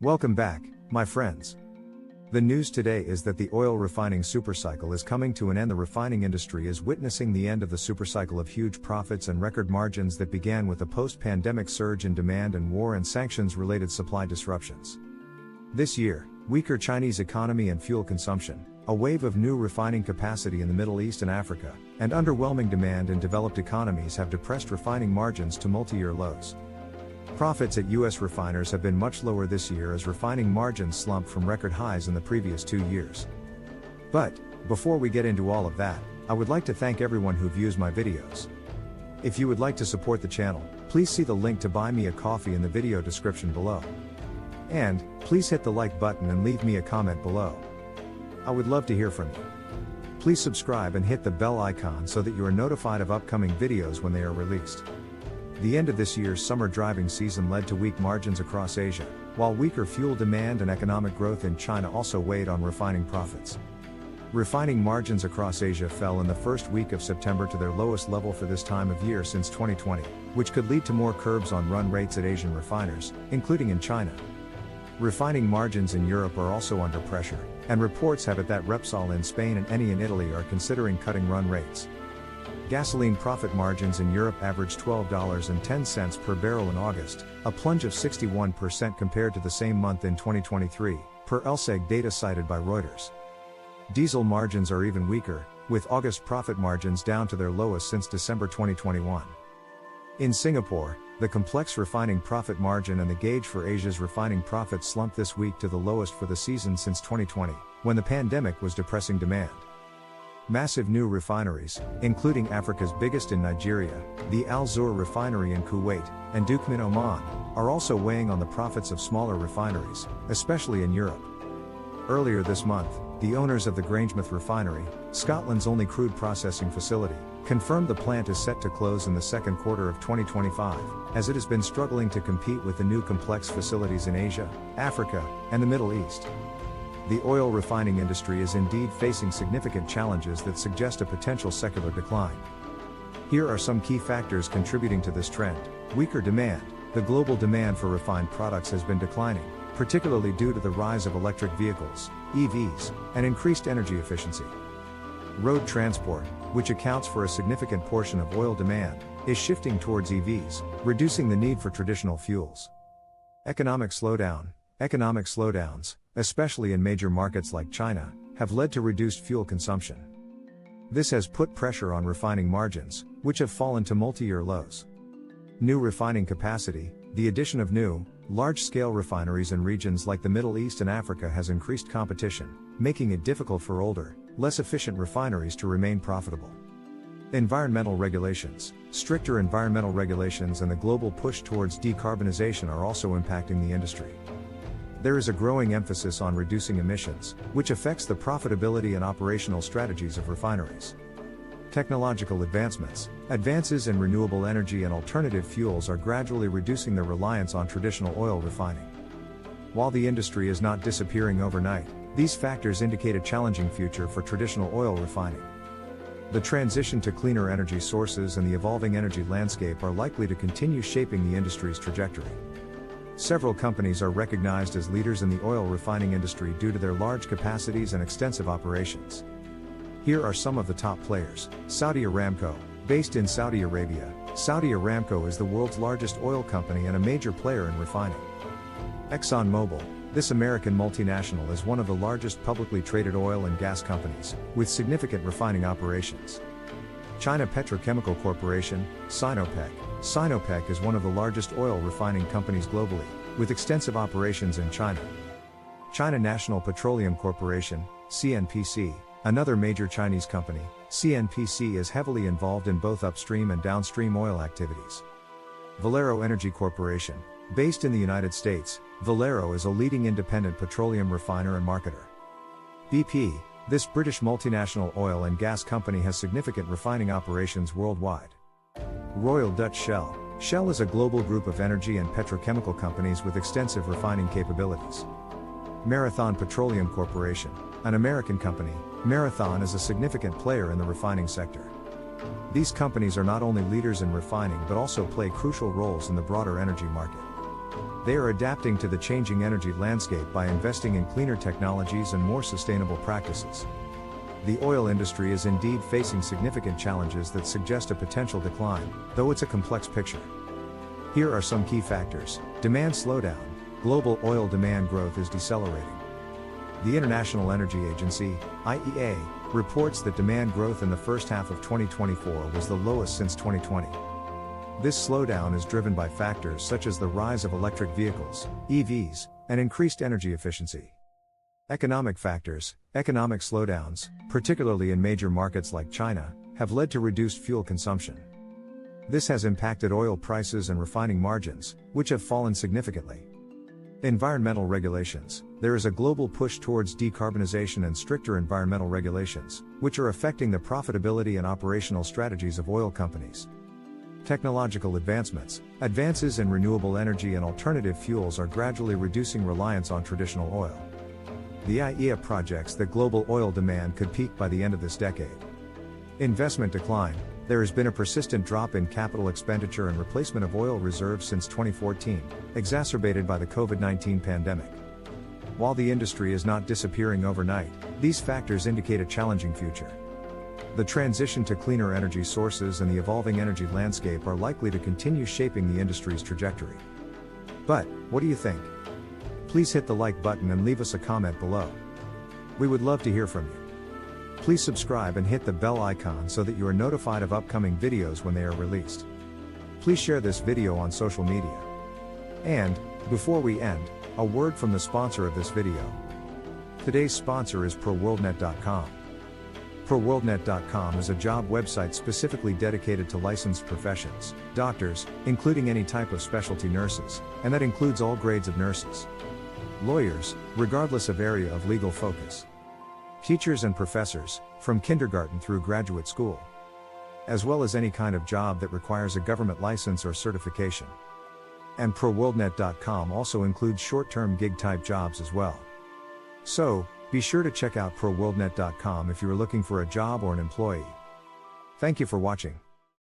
Welcome back, my friends. The news today is that the oil refining supercycle is coming to an end. The refining industry is witnessing the end of the supercycle of huge profits and record margins that began with a post-pandemic surge in demand and war and sanctions-related supply disruptions. This year, weaker Chinese economy and fuel consumption, a wave of new refining capacity in the Middle East and Africa, and underwhelming demand in developed economies have depressed refining margins to multi-year lows. Profits at U.S. refiners have been much lower this year as refining margins slumped from record highs in the previous 2 years. But, before we get into all of that, I would like to thank everyone who views my videos. If you would like to support the channel, please see the link to buy me a coffee in the video description below. And, please hit the like button and leave me a comment below. I would love to hear from you. Please subscribe and hit the bell icon so that you are notified of upcoming videos when they are released. The end of this year's summer driving season led to weak margins across Asia, while weaker fuel demand and economic growth in China also weighed on refining profits. Refining margins across Asia fell in the first week of September to their lowest level for this time of year since 2020, which could lead to more curbs on run rates at Asian refiners, including in China. Refining margins in Europe are also under pressure, and reports have it that Repsol in Spain and Eni in Italy are considering cutting run rates. Gasoline profit margins in Europe averaged $12.10 per barrel in August, a plunge of 61% compared to the same month in 2023, per LSEG data cited by Reuters. Diesel margins are even weaker, with August profit margins down to their lowest since December 2021. In Singapore, the complex refining profit margin and the gauge for Asia's refining profits slumped this week to the lowest for the season since 2020, when the pandemic was depressing demand. Massive new refineries, including Africa's biggest in Nigeria, the Al Zour refinery in Kuwait, and Duqm in Oman, are also weighing on the profits of smaller refineries, especially in Europe. Earlier this month, the owners of the Grangemouth refinery, Scotland's only crude processing facility, confirmed the plant is set to close in the second quarter of 2025, as it has been struggling to compete with the new complex facilities in Asia, Africa, and the Middle East. The oil refining industry is indeed facing significant challenges that suggest a potential secular decline. Here are some key factors contributing to this trend. Weaker demand. The global demand for refined products has been declining, particularly due to the rise of electric vehicles, EVs, and increased energy efficiency. Road transport, which accounts for a significant portion of oil demand, is shifting towards EVs, reducing the need for traditional fuels. Economic slowdown. Economic slowdowns, especially in major markets like China, have led to reduced fuel consumption. This has put pressure on refining margins, which have fallen to multi-year lows. New refining capacity. The addition of new, large-scale refineries in regions like the Middle East and Africa has increased competition, making it difficult for older, less efficient refineries to remain profitable. Environmental regulations. Stricter environmental regulations and the global push towards decarbonization are also impacting the industry. There is a growing emphasis on reducing emissions, which affects the profitability and operational strategies of refineries. Technological advancements. Advances in renewable energy and alternative fuels are gradually reducing their reliance on traditional oil refining. While the industry is not disappearing overnight, these factors indicate a challenging future for traditional oil refining. The transition to cleaner energy sources and the evolving energy landscape are likely to continue shaping the industry's trajectory. Several companies are recognized as leaders in the oil refining industry due to their large capacities and extensive operations. Here are some of the top players. Saudi Aramco, based in Saudi Arabia, Saudi Aramco is the world's largest oil company and a major player in refining. ExxonMobil, this American multinational is one of the largest publicly traded oil and gas companies, with significant refining operations. China Petrochemical Corporation, Sinopec. Sinopec is one of the largest oil refining companies globally, with extensive operations in China. China National Petroleum Corporation, CNPC, another major Chinese company, CNPC is heavily involved in both upstream and downstream oil activities. Valero Energy Corporation, based in the United States, Valero is a leading independent petroleum refiner and marketer. BP, this British multinational oil and gas company has significant refining operations worldwide. Royal Dutch Shell. Shell is a global group of energy and petrochemical companies with extensive refining capabilities. Marathon Petroleum Corporation, an American company, Marathon is a significant player in the refining sector. These companies are not only leaders in refining but also play crucial roles in the broader energy market. They are adapting to the changing energy landscape by investing in cleaner technologies and more sustainable practices. The oil industry is indeed facing significant challenges that suggest a potential decline, though it's a complex picture. Here are some key factors. Demand slowdown. Global oil demand growth is decelerating. The International Energy Agency, IEA, reports that demand growth in the first half of 2024 was the lowest since 2020. This slowdown is driven by factors such as the rise of electric vehicles, EVs, and increased energy efficiency. Economic factors. Economic slowdowns, particularly in major markets like China, have led to reduced fuel consumption. This has impacted oil prices and refining margins, which have fallen significantly. Environmental regulations. There is a global push towards decarbonization and stricter environmental regulations, which are affecting the profitability and operational strategies of oil companies. Technological advancements. Advances in renewable energy and alternative fuels are gradually reducing reliance on traditional oil. The IEA projects that global oil demand could peak by the end of this decade. Investment decline. There has been a persistent drop in capital expenditure and replacement of oil reserves since 2014, exacerbated by the COVID-19 pandemic. While the industry is not disappearing overnight, these factors indicate a challenging future. The transition to cleaner energy sources and the evolving energy landscape are likely to continue shaping the industry's trajectory. But, what do you think? Please hit the like button and leave us a comment below. We would love to hear from you. Please subscribe and hit the bell icon so that you are notified of upcoming videos when they are released. Please share this video on social media. And, before we end, a word from the sponsor of this video. Today's sponsor is ProWorldNet.com. ProWorldNet.com is a job website specifically dedicated to licensed professions, doctors, including any type of specialty nurses, and that includes all grades of nurses. Lawyers, regardless of area of legal focus. Teachers and professors, from kindergarten through graduate school. As well as any kind of job that requires a government license or certification. And ProWorldNet.com also includes short-term gig-type jobs as well. So, be sure to check out ProWorldNet.com if you are looking for a job or an employee. Thank you for watching.